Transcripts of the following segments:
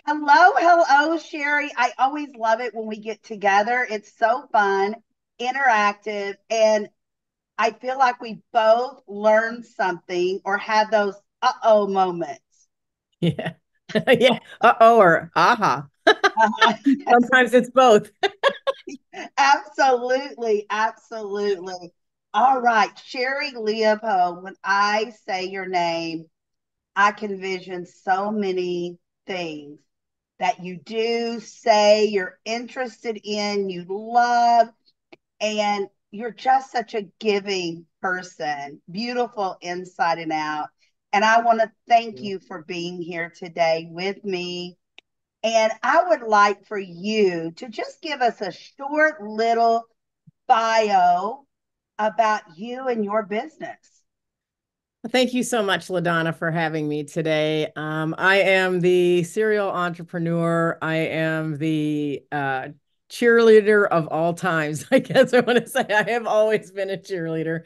Hello, hello, Sherri. I always love it when we get together. It's so fun, interactive, and I feel like we both learned something or had those uh-oh moments. Yeah. Yeah. Uh-oh or aha. Yes, Sometimes it's both. absolutely, absolutely. All right, Sherri Leopold, when I say your name, I can vision so many things that you do, say, you're interested in, you love, and you're just such a giving person, beautiful inside and out. And I want to thank you for being here today with me. And I would like for you to just give us a short little bio about you and your business. Thank you so much, LaDonna, for having me today. I am the serial entrepreneur. I am the cheerleader of all times. I guess I want to say I have always been a cheerleader.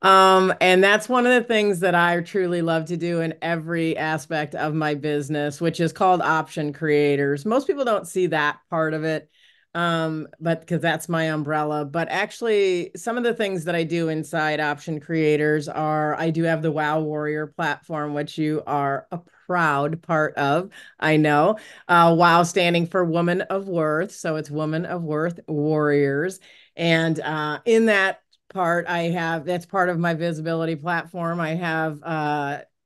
And that's one of the things that I truly love to do in every aspect of my business, which is called option creators. Most people don't see that part of it, but because that's my umbrella. But actually, some of the things that I do inside option creators are I do have the WoW Warrior platform, which you are a proud part of. I know. WoW standing for Woman of Worth. So it's Woman of Worth Warriors. And in that part, I have that's part of my visibility platform. I have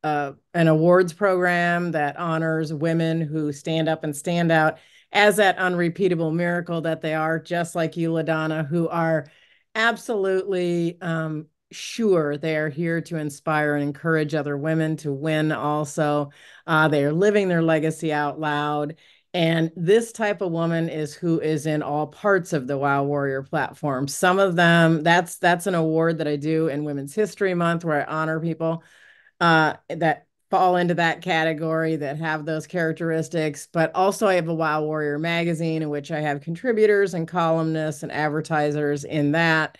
an awards program that honors women who stand up and stand out as that unrepeatable miracle that they are, just like you, LaDonna, who are absolutely sure they are here to inspire and encourage other women to win also. They are living their legacy out loud. And this type of woman is who is in all parts of the Wow Warrior platform. Some of them, that's an award that I do in Women's History Month where I honor people that fall into that category that have those characteristics. But also, I have a Wow Warrior magazine in which I have contributors and columnists and advertisers in that.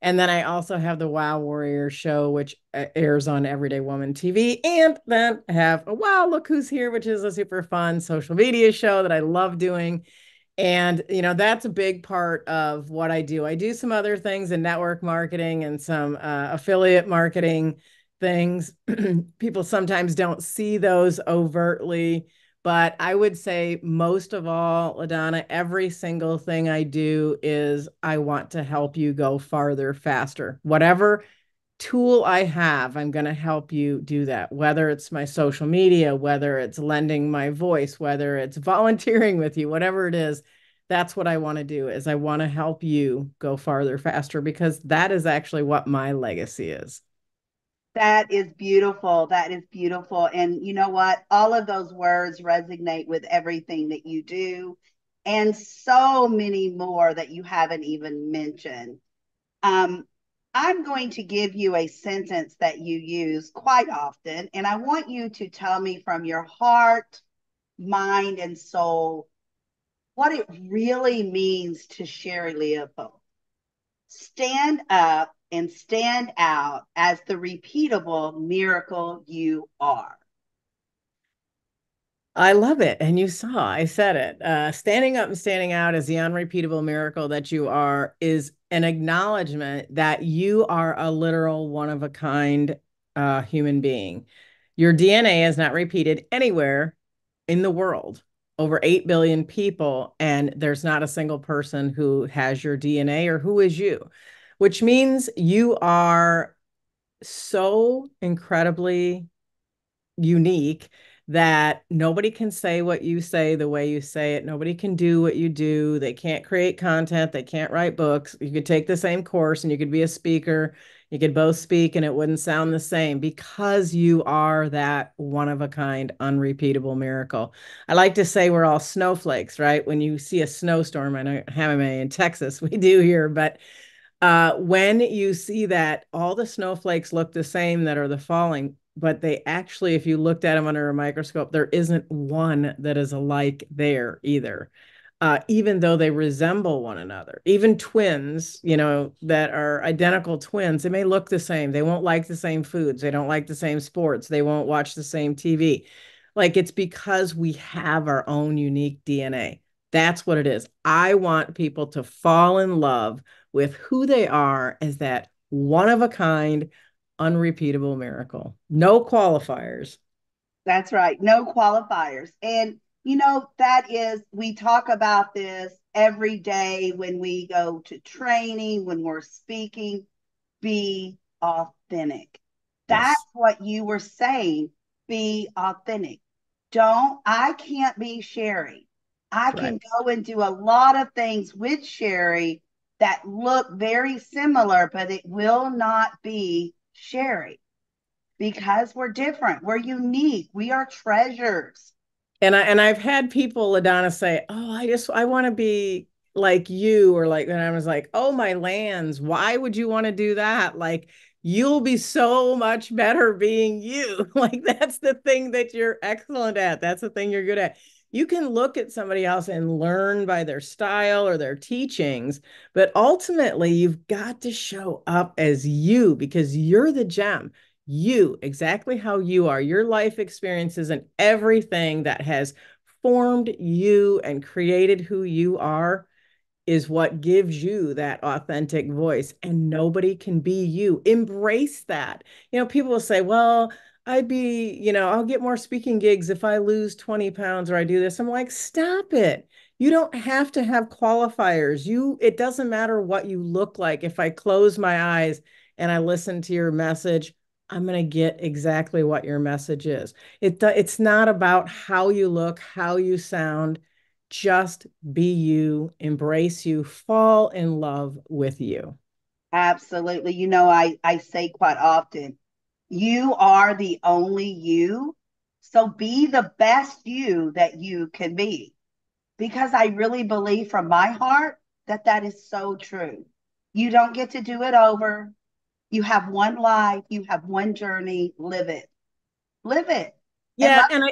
And then I also have the Wow Warrior show, which airs on Everyday Woman TV. And then I have a Wow, Look Who's Here, which is a super fun social media show that I love doing. And, that's a big part of what I do. I do some other things in network marketing and some affiliate marketing things. People sometimes don't see those overtly, but I would say most of all, LaDonna, every single thing I do is I want to help you go farther, faster. Whatever tool I have, I'm going to help you do that. Whether it's my social media, whether it's lending my voice, whether it's volunteering with you, whatever it is, that's what I want to do is I want to help you go farther, faster, because that is actually what my legacy is. That is beautiful. That is beautiful. And you know what? All of those words resonate with everything that you do, and so many more that you haven't even mentioned. Um, I'm going to give you a sentence that you use quite often, and I want you to tell me from your heart, mind, and soul what it really means to Sherri Leopold. Stand up and stand out as the repeatable miracle you are. I love it. And you saw, I said it. Standing up and standing out as the unrepeatable miracle that you are is an acknowledgement that you are a literal one of a kind human being. Your DNA is not repeated anywhere in the world. Over 8 billion people, and there's not a single person who has your DNA or who is you, which means you are so incredibly unique that nobody can say what you say the way you say it. Nobody can do what you do. They can't create content. They can't write books. You could take the same course and you could be a speaker. You could both speak and it wouldn't sound the same because you are that one of a kind, unrepeatable miracle. I like to say we're all snowflakes, right? When you see a snowstorm, I know have in Texas, we do here, but when you see that all the snowflakes look the same that are the falling, but they actually, if you looked at them under a microscope, there isn't one that is alike there either. Even though they resemble one another, even twins, that are identical twins, they may look the same. They won't like the same foods. They don't like the same sports. They won't watch the same TV. Like it's because we have our own unique DNA. That's what it is. I want people to fall in love with who they are as that one of a kind, unrepeatable miracle. No qualifiers. That's right. No qualifiers. And, that is, we talk about this every day when we go to training, when we're speaking, be authentic. That's Yes. what you were saying. Be authentic. I can't be Sherri. I Right. can go and do a lot of things with Sherri that look very similar, but it will not be Sherri because we're different. We're unique. We are treasures. And I've had people, LaDonna, say, "Oh, I want to be like you," or like, and I was like, "Oh, my lands, why would you want to do that? Like, you'll be so much better being you. Like, that's the thing that you're excellent at. That's the thing you're good at. You can look at somebody else and learn by their style or their teachings, but ultimately, you've got to show up as you because you're the gem, you, exactly how you are, your life experiences and everything that has formed you and created who you are is what gives you that authentic voice. And nobody can be you. Embrace that. People will say, well, I'll get more speaking gigs if I lose 20 pounds or I do this. I'm like, stop it. You don't have to have qualifiers. It doesn't matter what you look like. If I close my eyes and I listen to your message, I'm going to get exactly what your message is. It's not about how you look, how you sound. Just be you, embrace you, fall in love with you. Absolutely. I say quite often, you are the only you. So be the best you that you can be. Because I really believe from my heart that that is so true. You don't get to do it over. You have one life, you have one journey. Live it. Live it. And Yeah, and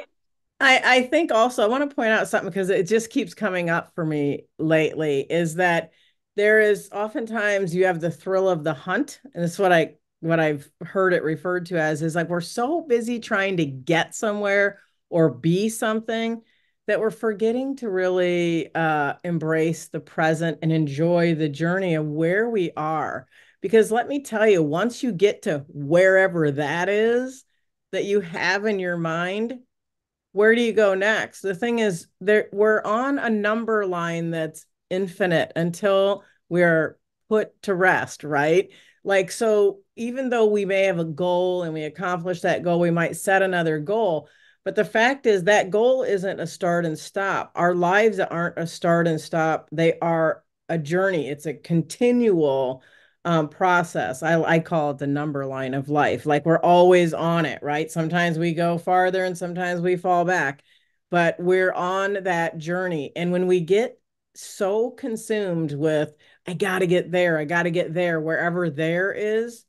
I think also I want to point out something because it just keeps coming up for me lately is that there is oftentimes you have the thrill of the hunt, and this is what I've heard it referred to as is like we're so busy trying to get somewhere or be something that we're forgetting to really embrace the present and enjoy the journey of where we are. Because let me tell you, once you get to wherever that is that you have in your mind, where do you go next? The thing is, we're on a number line that's infinite until we're put to rest, right? Like, so even though we may have a goal and we accomplish that goal, we might set another goal. But the fact is, that goal isn't a start and stop. Our lives aren't a start and stop, they are a journey, it's a continual process. I call it the number line of life. Like we're always on it, right? Sometimes we go farther and sometimes we fall back, but we're on that journey. And when we get so consumed with, I got to get there, wherever there is,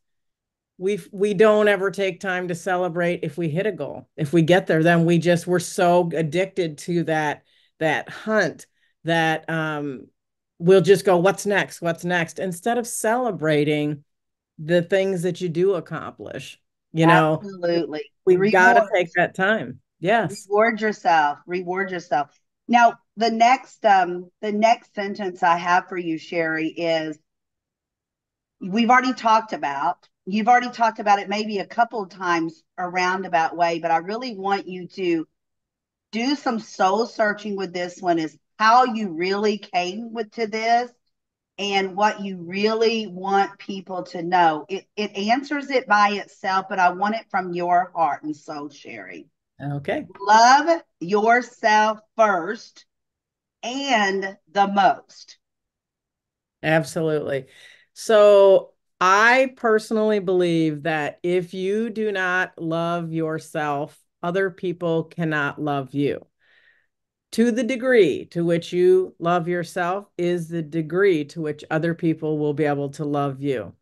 we don't ever take time to celebrate if we hit a goal. If we get there, then we're so addicted to that hunt that we'll just go, what's next? What's next? Instead of celebrating the things that you do accomplish. You know, absolutely. we've got to Reward. take that time. Yes. Reward yourself. Reward yourself. Now, the next sentence I have for you, Sherri, is you've already talked about it maybe a couple of times a roundabout way, but I really want you to do some soul searching with this one is how you really came to this and what you really want people to know. It answers it by itself, but I want it from your heart and soul, Sherri. Okay. Love yourself first and the most. Absolutely. So I personally believe that if you do not love yourself, other people cannot love you. To the degree to which you love yourself is the degree to which other people will be able to love you.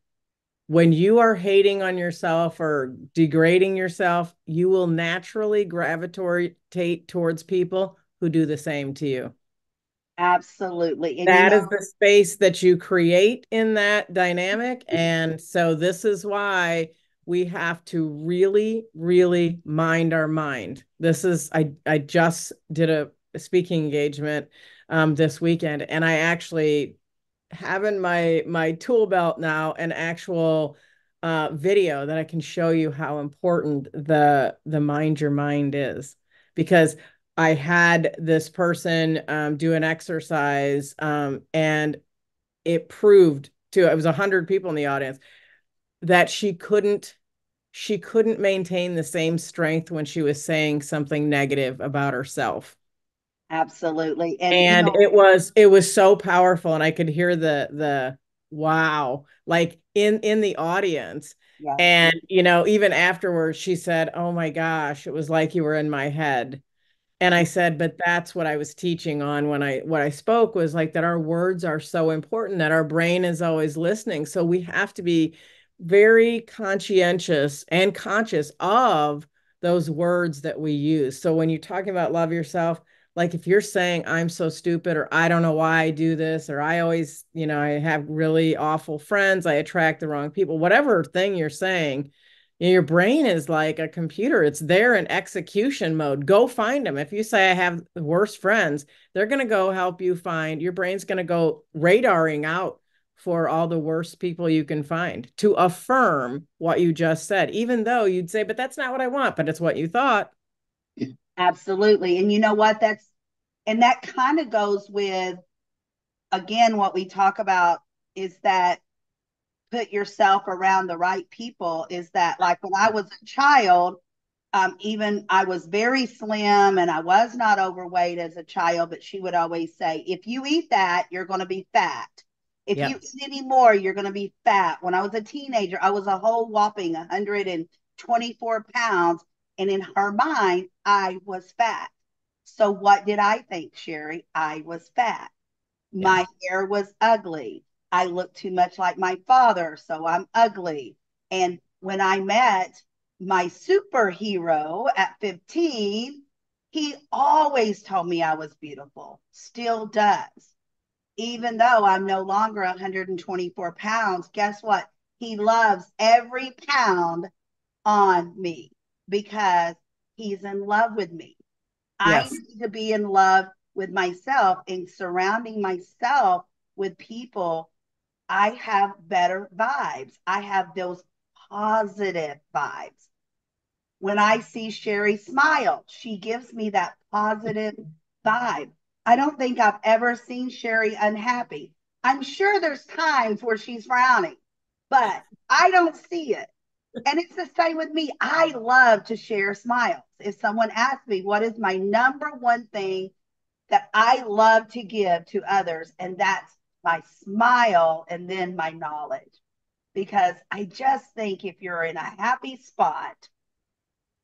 When you are hating on yourself or degrading yourself, you will naturally gravitate towards people who do the same to you. Absolutely. And That is the space that you create in that dynamic. And so this is why we have to really, really mind our mind. I just did a speaking engagement this weekend, and I actually have in my tool belt now an actual video that I can show you how important the mind your mind is, because I had this person do an exercise, and it proved to, it was 100 people in the audience, that she couldn't maintain the same strength when she was saying something negative about herself. Absolutely. And you And know, it was so powerful, and I could hear the wow, like in the audience. yeah, And even afterwards she said, "Oh my gosh, it was like you were in my head." And I said, but that's what I was teaching on when what I spoke was like that our words are so important, that our brain is always listening. So we have to be very conscientious and conscious of those words that we use. So when you're talking about love yourself, like if you're saying, "I'm so stupid," or "I don't know why I do this," or "I always, I have really awful friends, I attract the wrong people," whatever thing you're saying, your brain is like a computer. It's there in execution mode. Go find them. If you say, "I have the worst friends," they're going to go help you find, your brain's going to go radaring out for all the worst people you can find to affirm what you just said, even though you'd say, "But that's not what I want," but it's what you thought. absolutely. And you know what? And that kind of goes with, again, what we talk about is that put yourself around the right people. Is that like when I was a child, even I was very slim and I was not overweight as a child, but she would always say, "If you eat that, you're going to be fat. If you Yep. eat any more, you're going to be fat." When I was a teenager, I was a whole whopping 124 pounds. And in her mind, I was fat. So what did I think, Sherri? I was fat. Yeah. My hair was ugly. I looked too much like my father, so I'm ugly. And when I met my superhero at 15, he always told me I was beautiful, still does. Even though I'm no longer 124 pounds, guess what? He loves every pound on me because he's in love with me. I Yes. need to be in love with myself and surrounding myself with people. I have better vibes. I have those positive vibes. When I see Sherri smile, she gives me that positive vibe. I don't think I've ever seen Sherri unhappy. I'm sure there's times where she's frowning, but I don't see it. And it's the same with me. I love to share smiles. If someone asks me what is my number one thing that I love to give to others, and that's my smile and then my knowledge. Because I just think if you're in a happy spot,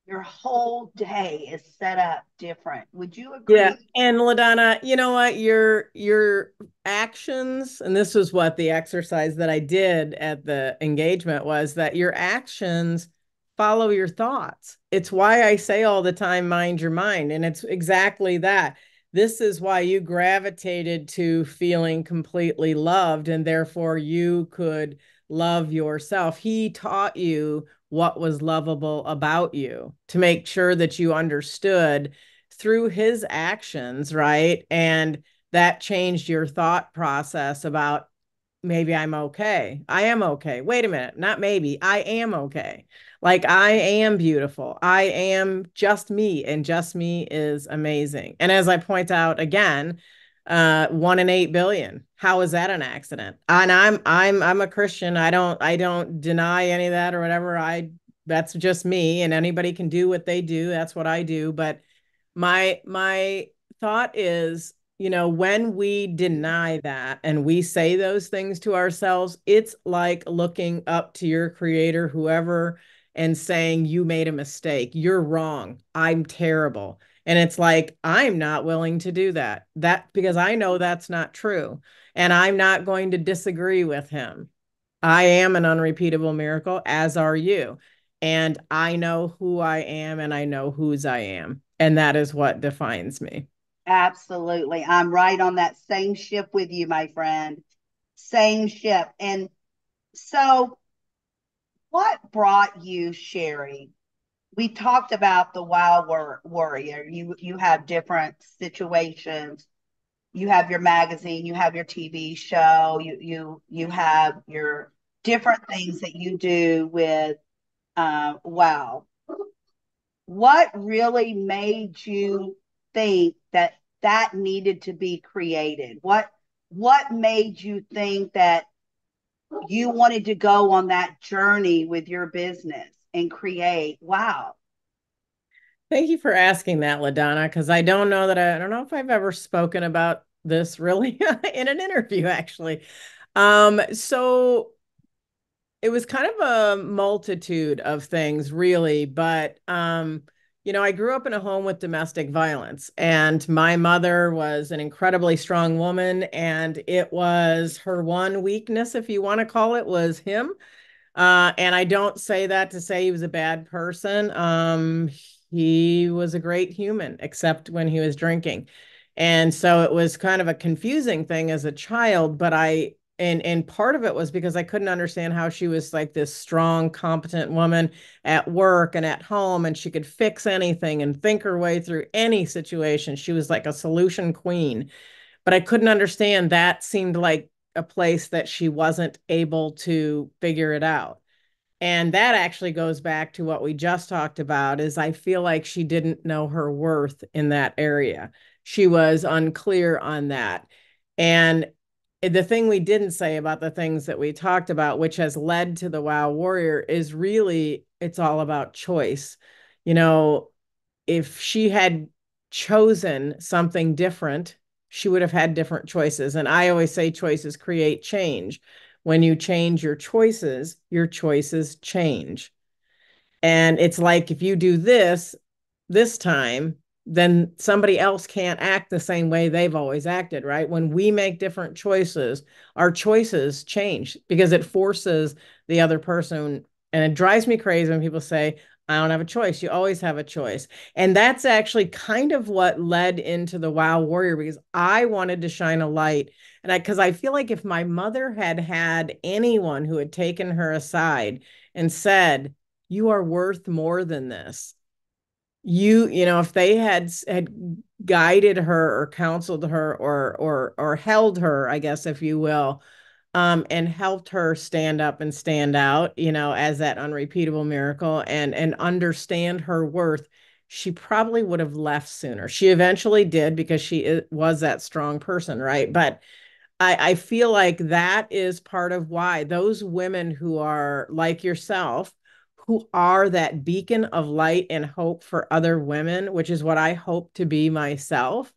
your whole day is set up different. Would you Yeah. agree? And LaDonna, you know what? Your actions, and this was what the exercise that I did at the engagement was, that your actions follow your thoughts. It's why I say all the time, mind your mind. And it's exactly that. This is why you gravitated to feeling completely loved, and therefore you could love yourself. He taught you what was lovable about you to make sure that you understood through his actions, right? And that changed your thought process about, maybe I'm okay. I am okay. Wait a minute, not maybe. I am okay. Like I am beautiful. I am just me, and just me is amazing. And as I point out again, 1 in 8 billion. How is that an accident? And I'm a Christian. I don't deny any of that or whatever. That's just me, and anybody can do what they do. That's what I do. But my thought is, when we deny that and we say those things to ourselves, it's like looking up to your creator, whoever, and saying, "You made a mistake. You're wrong. I'm terrible." And it's like, I'm not willing to do that because I know that's not true. And I'm not going to disagree with him. I am an unrepeatable miracle, as are you. And I know who I am and I know whose I am. And that is what defines me. Absolutely. I'm right on that same ship with you, my friend. Same ship. And so What brought you, Sherri? We talked about the Warrior. You have different situations. You have your magazine, you have your TV show, you have your different things that you do with WOW. What really made you think that that needed to be created? What made you think that you wanted to go on that journey with your business and create WOW? Thank you for asking that, LaDonna, because I don't know if I've ever spoken about this really in an interview, actually. So it was kind of a multitude of things, really, but I grew up in a home with domestic violence, and my mother was an incredibly strong woman, and it was her one weakness, if you want to call it, was him. And I don't say that to say he was a bad person. He was a great human, except when he was drinking. And so it was kind of a confusing thing as a child, but and part of it was because I couldn't understand how she was like this strong, competent woman at work and at home, and she could fix anything and think her way through any situation. She was like a solution queen. But I couldn't understand that seemed like a place that she wasn't able to figure it out. And that actually goes back to what we just talked about is I feel like she didn't know her worth in that area. She was unclear on that. And the thing we didn't say about the things that we talked about, which has led to the Wow Warrior, is really it's all about choice. You know, if she had chosen something different, she would have had different choices. And I always say choices create change. When you change your choices change. And it's like if you do this time, then somebody else can't act the same way they've always acted, right? When we make different choices, our choices change because it forces the other person. And it drives me crazy when people say, I don't have a choice. You always have a choice. And that's actually kind of what led into the Wow Warrior because I wanted to shine a light. And because I feel like if my mother had had anyone who had taken her aside and said, you are worth more than this, if they had guided her or counseled her or held her, I guess if you will, and helped her stand up and stand out, as that unrepeatable miracle and understand her worth, she probably would have left sooner. She eventually did because she was that strong person, right? But I feel like that is part of why those women who are like yourself, who are that beacon of light and hope for other women, which is what I hope to be myself,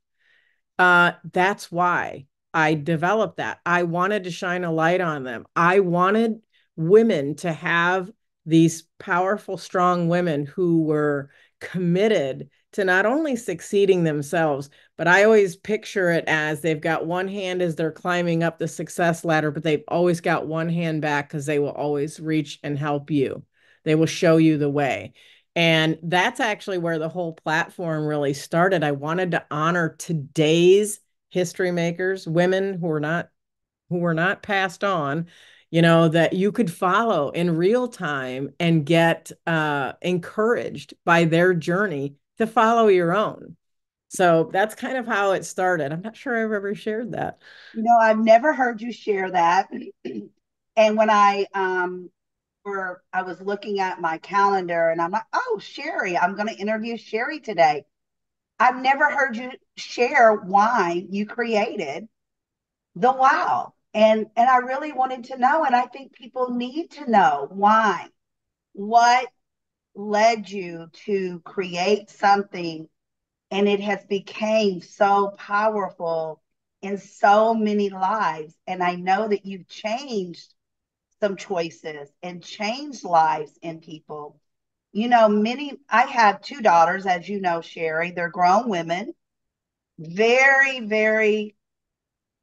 that's why I developed that. I wanted to shine a light on them. I wanted women to have these powerful, strong women who were committed to not only succeeding themselves, but I always picture it as they've got one hand as they're climbing up the success ladder, but they've always got one hand back because they will always reach and help you. They will show you the way. And that's actually where the whole platform really started. I wanted to honor today's history makers, women who were not passed on, that you could follow in real time and get encouraged by their journey to follow your own. So that's kind of how it started. I'm not sure I've ever shared that. I've never heard you share that. And when I was looking at my calendar and I'm like, oh, Sherri, I'm going to interview Sherri today. I've never heard you share why you created the wow. And I really wanted to know, and I think people need to know why. What led you to create something and it has become so powerful in so many lives. And I know that you've changed some choices and changed lives in people. I have two daughters, as you know, Sherri. They're grown women, very, very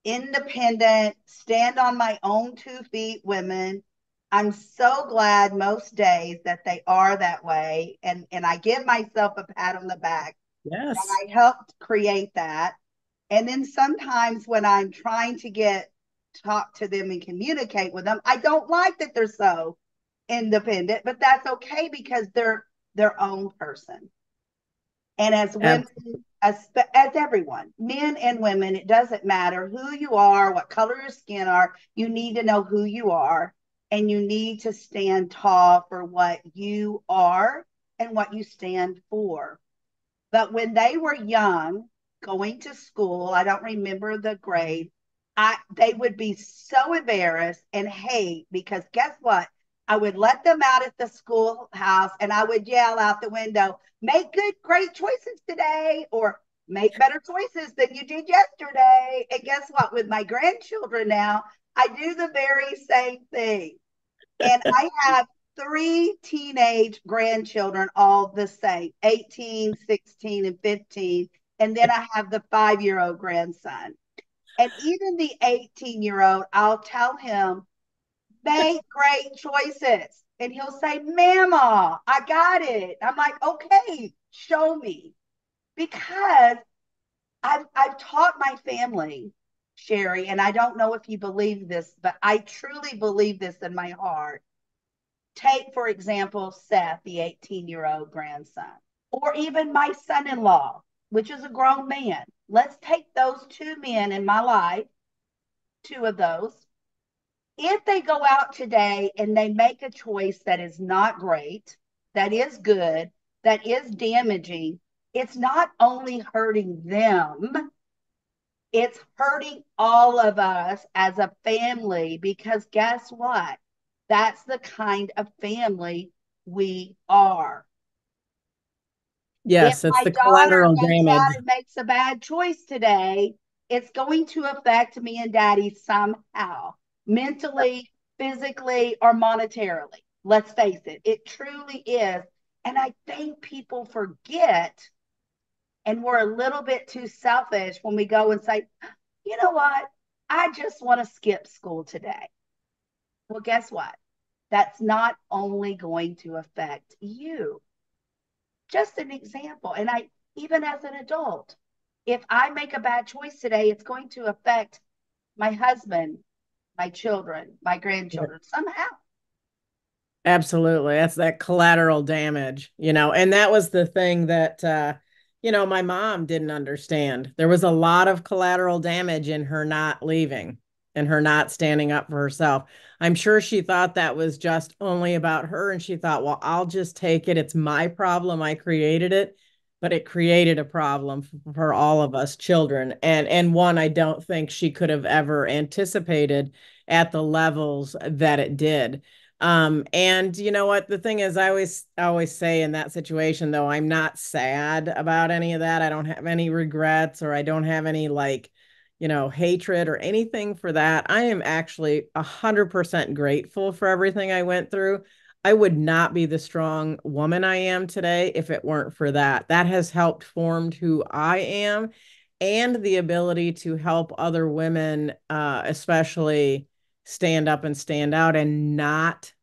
independent, stand on my own 2 feet women. I'm so glad most days that they are that way. And I give myself a pat on the back that Yes. I helped create that. And then sometimes when I'm trying to talk to them and communicate with them, I don't like that they're so independent, but that's okay because they're their own person. And as women, as everyone, men and women, it doesn't matter who you are, what color your skin are. You need to know who you are, and you need to stand tall for what you are and what you stand for. But when they were young, going to school, I don't remember the grade, they would be so embarrassed and hate because guess what? I would let them out at the schoolhouse and I would yell out the window, make good, great choices today, or make better choices than you did yesterday. And guess what? With my grandchildren now, I do the very same thing. And I have three teenage grandchildren, all the same 18, 16, and 15. And then I have the 5-year old grandson. And even the 18-year old, I'll tell him, make great choices. And he'll say, Mama, I got it. I'm like, okay, show me. Because I've taught my family, Sherri, and I don't know if you believe this, but I truly believe this in my heart. Take, for example, Seth, the 18-year-old grandson, or even my son in law, which is a grown man. Let's take those two men in my life, two of those. If they go out today and they make a choice that is not great, that is good, that is damaging, it's not only hurting them, it's hurting all of us as a family because guess what? That's the kind of family we are. If Yes, it's my the daughter collateral goes damage. out and makes a bad choice today, it's going to affect me and daddy somehow, mentally, physically, or monetarily. Let's face it, it truly is. And I think people forget, and we're a little bit too selfish when we go and say, you know what? I just want to skip school today. Well, guess what? That's not only going to affect you, just an example. And I, even as an adult, if I make a bad choice today, it's going to affect my husband, my children, my grandchildren somehow. Absolutely. That's that collateral damage, and that was the thing that, my mom didn't understand. There was a lot of collateral damage in her not leaving and her not standing up for herself. I'm sure she thought that was just only about her. And she thought, well, I'll just take it. It's my problem. I created it, but it created a problem for all of us children. And one I don't think she could have ever anticipated at the levels that it did. And you know what? The thing is, I always say in that situation, though, I'm not sad about any of that. I don't have any regrets or I don't have any hatred or anything for that. I am actually 100% grateful for everything I went through. I would not be the strong woman I am today if it weren't for that. That has helped formed who I am and the ability to help other women, especially stand up and stand out and not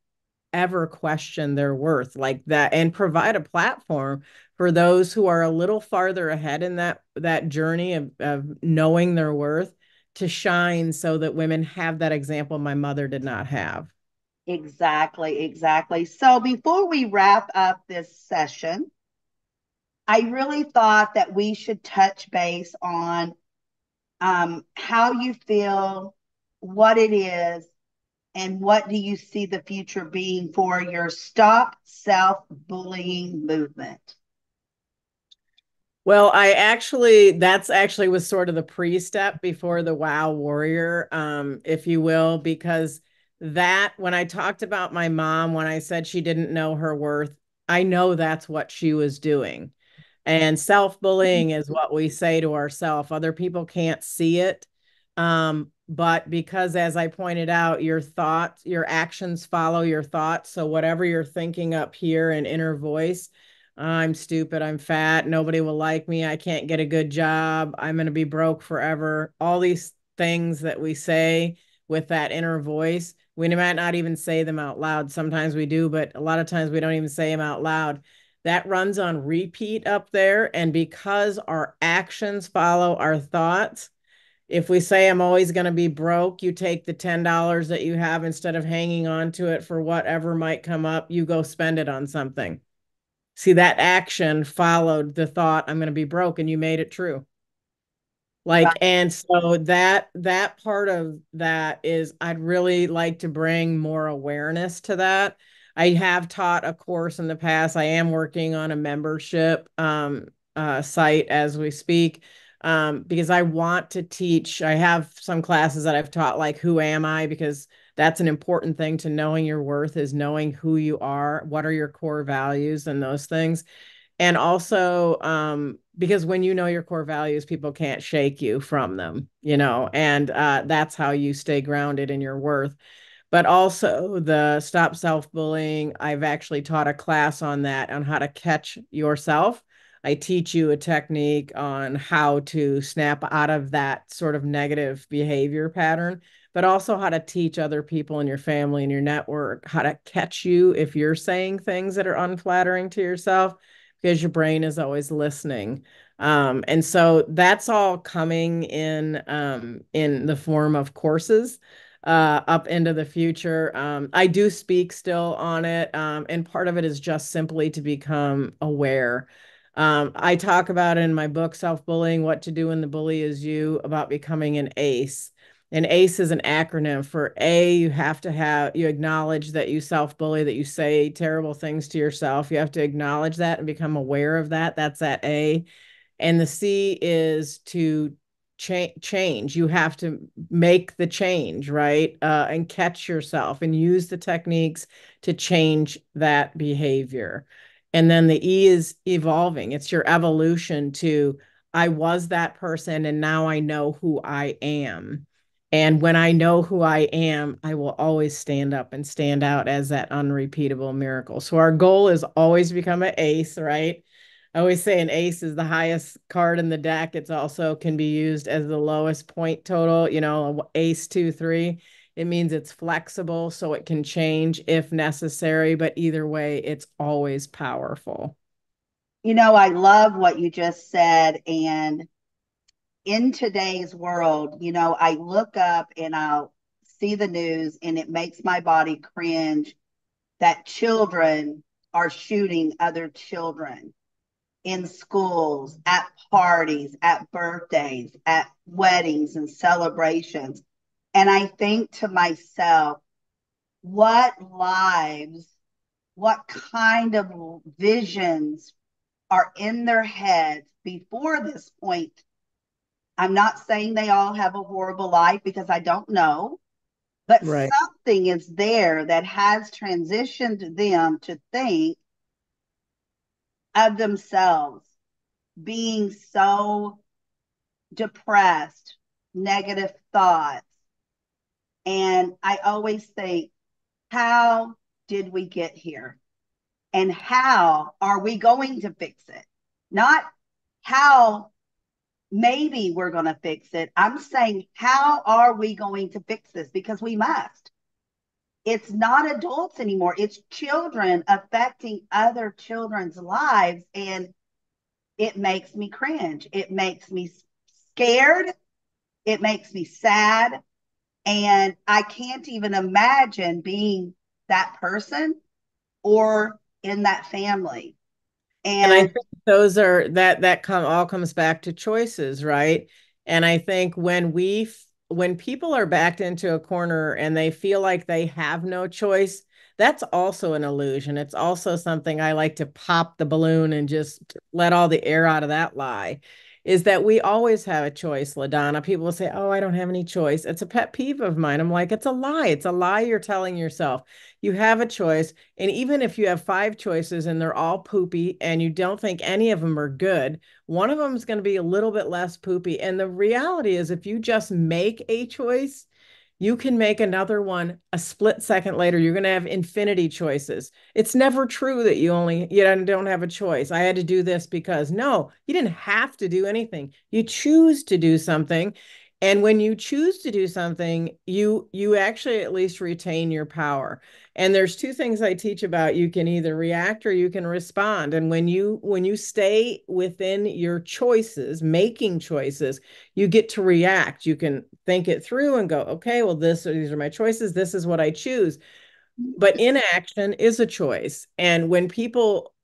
ever question their worth like that and provide a platform for those who are a little farther ahead in that journey of knowing their worth to shine so that women have that example my mother did not have. Exactly, exactly. So before we wrap up this session, I really thought that we should touch base on how you feel, what it is, and what do you see the future being for your Stop Self Bullying movement? Well, that's actually was sort of the pre-step before the Wow Warrior, if you will, because that when I talked about my mom, when I said she didn't know her worth, I know that's what she was doing. And self-bullying is what we say to ourselves. Other people can't see it. But because, as I pointed out, your thoughts, your actions follow your thoughts. So whatever you're thinking up here in inner voice, I'm stupid, I'm fat, nobody will like me, I can't get a good job, I'm going to be broke forever. All these things that we say with that inner voice, we might not even say them out loud. Sometimes we do, but a lot of times we don't even say them out loud. That runs on repeat up there. And because our actions follow our thoughts, If we say I'm always going to be broke, you take the $10 that you have instead of hanging on to it for whatever might come up, you go spend it on something. See, that action followed the thought, I'm going to be broke, and you made it true. Right. Like, and so that part of that is I'd really like to bring more awareness to that. I have taught a course in the past. I am working on a membership site as we speak, because I want to teach. I have some classes that I've taught, like who am I? Because that's an important thing to knowing your worth, is knowing who you are, what are your core values, and those things. And also, because when you know your core values, people can't shake you from them, and that's how you stay grounded in your worth. But also the stop self-bullying. I've actually taught a class on that, on how to catch yourself. I teach you a technique on how to snap out of that sort of negative behavior pattern, but also how to teach other people in your family and your network how to catch you if you're saying things that are unflattering to yourself, because your brain is always listening. And so that's all coming in the form of courses up into the future. I do speak still on it, and part of it is just simply to become aware. I talk about it in my book, Self-Bullying, What to Do When the Bully Is You, about becoming an ACE. And ACE is an acronym for A, you acknowledge that you self-bully, that you say terrible things to yourself. You have to acknowledge that and become aware of that. That's that A. And the C is to change. You have to make the change, right? And catch yourself and use the techniques to change that behavior. And then the E is evolving. It's your evolution to, I was that person and now I know who I am. And when I know who I am, I will always stand up and stand out as that unrepeatable miracle. So our goal is always to become an ace, right? I always say an ace is the highest card in the deck. It's also can be used as the lowest point total, ace 2, 3. It means it's flexible, so it can change if necessary, but either way, it's always powerful. I love what you just said. And in today's world, I look up and I'll see the news and it makes my body cringe that children are shooting other children in schools, at parties, at birthdays, at weddings and celebrations. And I think to myself, what lives, what kind of visions are in their heads before this point? I'm not saying they all have a horrible life because I don't know, but Right. something is there that has transitioned them to think of themselves being so depressed, negative thoughts. And I always think, how did we get here? And how are we going to fix it? Not how maybe we're going to fix it. I'm saying, how are we going to fix this? Because we must. It's not adults anymore, it's children affecting other children's lives. And it makes me cringe. It makes me scared. It makes me sad. And I can't even imagine being that person or in that family. And I And think those are that come all comes back to choices, right? And I think when people are backed into a corner and they feel like they have no choice, that's also an illusion. It's also something I like to pop the balloon and just let all the air out of that lie. Is that we always have a choice, LaDonna. People will say, "Oh, I don't have any choice." It's a pet peeve of mine. I'm like, it's a lie. It's a lie you're telling yourself. You have a choice. And even if you have five choices and they're all poopy and you don't think any of them are good, one of them is going to be a little bit less poopy. And the reality is, if you just make a choice, you can make another one a split second later. You're going to have infinity choices. It's never true that you don't have a choice. I had to do this because no, you didn't have to do anything. You choose to do something. And when you choose to do something, you actually at least retain your power. And there's two things I teach about. You can either react or you can respond. And when you stay within your choices, making choices, you get to react. You can think it through and go, okay, well, these are my choices. This is what I choose. But inaction is a choice. And when people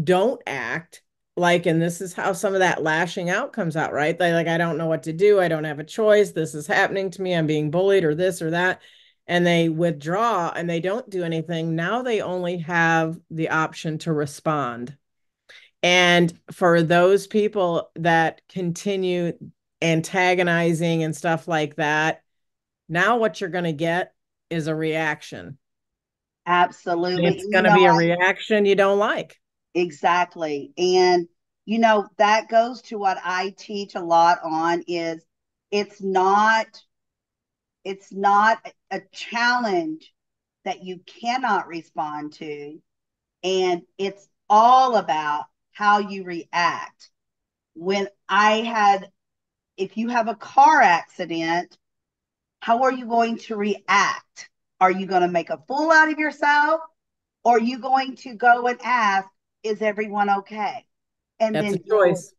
don't act, like, and this is how some of that lashing out comes out, right? They like, I don't know what to do. I don't have a choice. This is happening to me. I'm being bullied or this or that. And they withdraw and they don't do anything. Now they only have the option to respond. And for those people that continue antagonizing and stuff like that, now what you're going to get is a reaction. Absolutely. It's going to be a reaction you don't like. Exactly. And that goes to what I teach a lot on is it's not it's not a challenge that you cannot respond to, and it's all about how you react. When I had If you have a car accident, how are you going to react? Are you going to make a fool out of yourself? Or are you going to go and ask, is everyone okay? And That's a then deal with it. choice.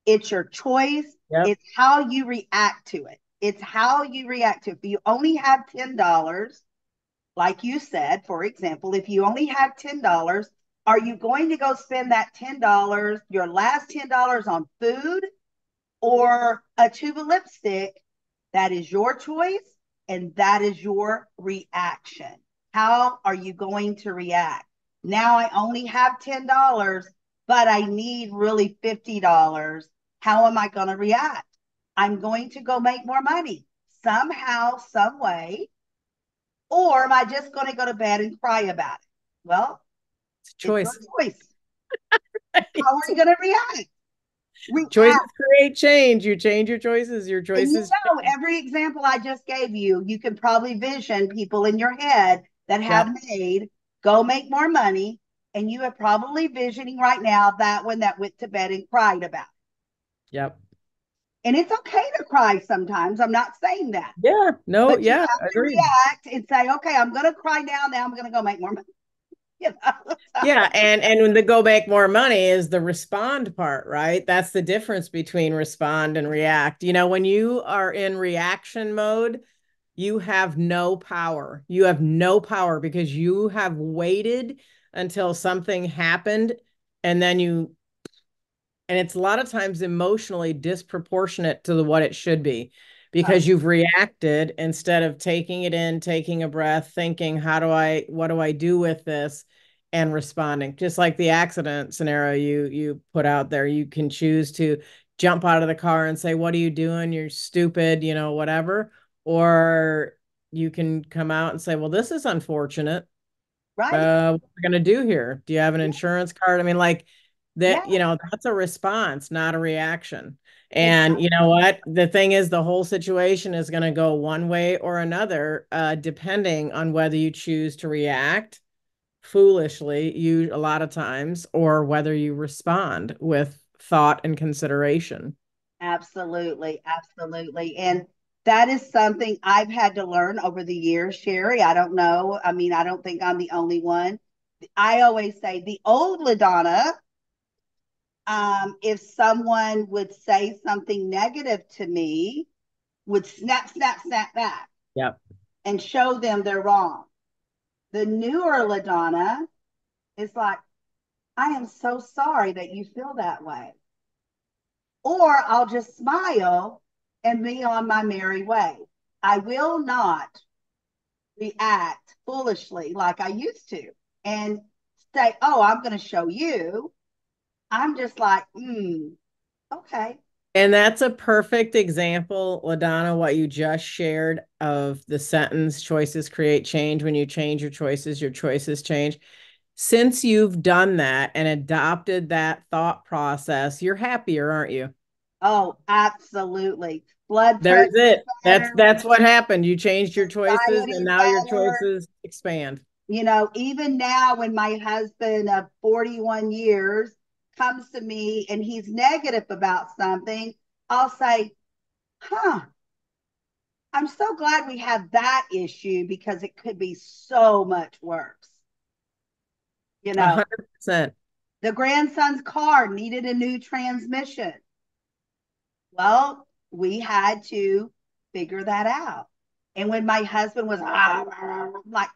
It's your choice. Yep. It's how you react to it. It's how you react to it. If you only have $10, like you said, for example, if you only have $10, are you going to go spend that $10, your last $10 on food or a tube of lipstick? That is your choice and that is your reaction. How are you going to react? Now I only have $10, but I need really $50. How am I going to react? I'm going to go make more money somehow, some way, or am I just going to go to bed and cry about it? Well, It's a it's your choice. choice. How are you going to react? Choices React. create change. You change your And choices change. every example I just gave you, you can probably vision people in your head that have Yep. made go make more money. And you are probably visioning right now that one that went to bed and cried about. Yep. And it's okay to cry sometimes. I'm not saying that. Yeah. No, But you yeah, have to agreed. react and say, okay, I'm going to cry now. Now I'm going to go make more money. You know? Yeah, and when the go make more money is the respond part, right? That's the difference between respond and react. When you are in reaction mode, you have no power. You have no power because you have waited until something happened and then and it's a lot of times emotionally disproportionate to what it should be because you've reacted instead of taking it in, taking a breath, thinking, what do I do with this, and responding. Just like the accident scenario you put out there, you can choose to jump out of the car and say, what are you doing? You're stupid, whatever. Or you can come out and say, well, this is unfortunate. Right. What are we going to do here? Do you have an Yeah. insurance card? I mean, like that, Yeah. that's a response, not a reaction. And Exactly. you know what? The thing is, the whole situation is going to go one way or another, depending on whether you choose to react foolishly, you a lot of times, or whether you respond with thought and consideration. Absolutely, absolutely. And that is something I've had to learn over the years, Sherri. I don't know. I mean, I don't think I'm the only one. I always say the old LaDonna, if someone would say something negative to me, would snap, snap, snap back Yep. and show them they're wrong. The newer LaDonna is like, I am so sorry that you feel that way. Or I'll just smile and be on my merry way. I will not react foolishly like I used to and say, oh, I'm going to show you. I'm just like, okay. And that's a perfect example, LaDonna, what you just shared of the sentence choices create change. When you change your choices change. Since you've done that and adopted that thought process, you're happier, aren't you? Oh, absolutely. Blood pressure There's it. That's better, that's what happened. You changed your choices and anxiety now your better. choices expand. Even now when my husband of 41 years comes to me and he's negative about something, I'll say, huh, I'm so glad we have that issue because it could be so much worse. You A know, 100%. the grandson's car needed a new transmission. Well, we had to figure that out. And when my husband was I'm like,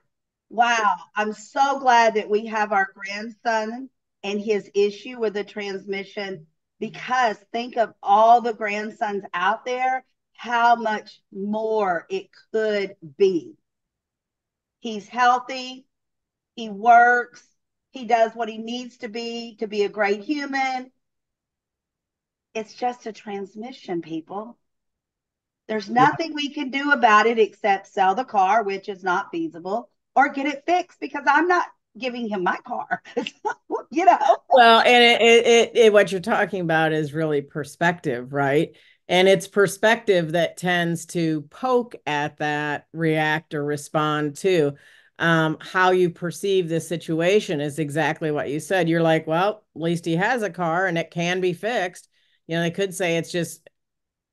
wow, I'm so glad that we have our grandson and his issue with the transmission, because think of all the grandsons out there, how much more it could be. He's healthy, he works, he does what he needs to be a great human. It's just a transmission, people. There's Yeah. nothing we can do about it except sell the car, which is not feasible, or get it fixed because I'm not giving him my car. you know? Well, and what you're talking about is really perspective, right? And it's perspective that tends to poke at that, react or respond to. How you perceive the situation is exactly what you said. You're like, well, at least he has a car and it can be fixed. You know, they could say it's just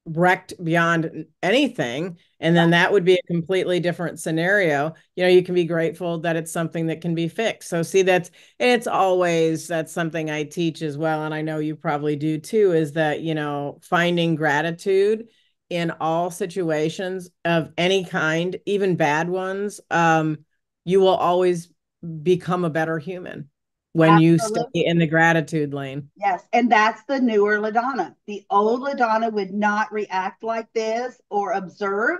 wrecked beyond anything, and then that would be a completely different scenario. You know, you can be grateful that it's something that can be fixed. So see, that's something I teach as well, and I know you probably do too, is that, you know, finding gratitude in all situations of any kind, even bad ones. You will always become a better human when you stay Absolutely. in the gratitude lane. Yes. And that's the newer LaDonna. The old LaDonna would not react like this or observe.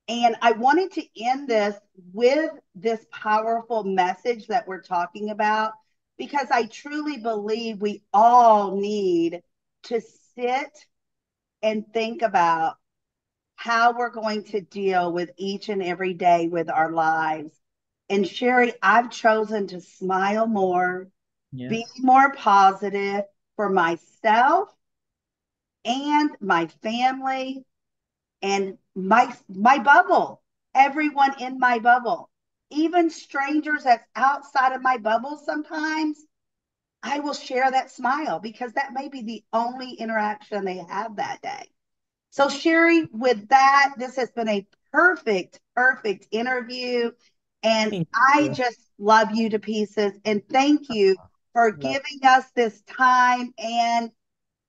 And I wanted to end this with this powerful message that we're talking about, because I truly believe we all need to sit and think about how we're going to deal with each and every day with our lives. And Sherri, I've chosen to smile more, be Yes. more positive for myself and my family and my bubble, everyone in my bubble, even strangers that's outside of my bubble. Sometimes I will share that smile because that may be the only interaction they have that day. So, Sherri, with that, this has been a perfect interview. And Thank I you. just love you to pieces. And thank you for Love. giving us this time. And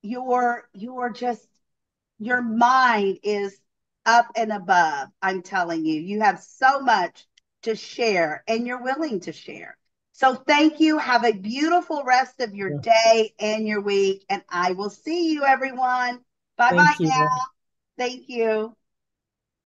you're just, your mind is up and above. I'm telling you, you have so much to share and you're willing to share. So thank you. Have a beautiful rest of your you. day and your week. And I will see you, everyone. Bye bye Thank you. now. Thank you.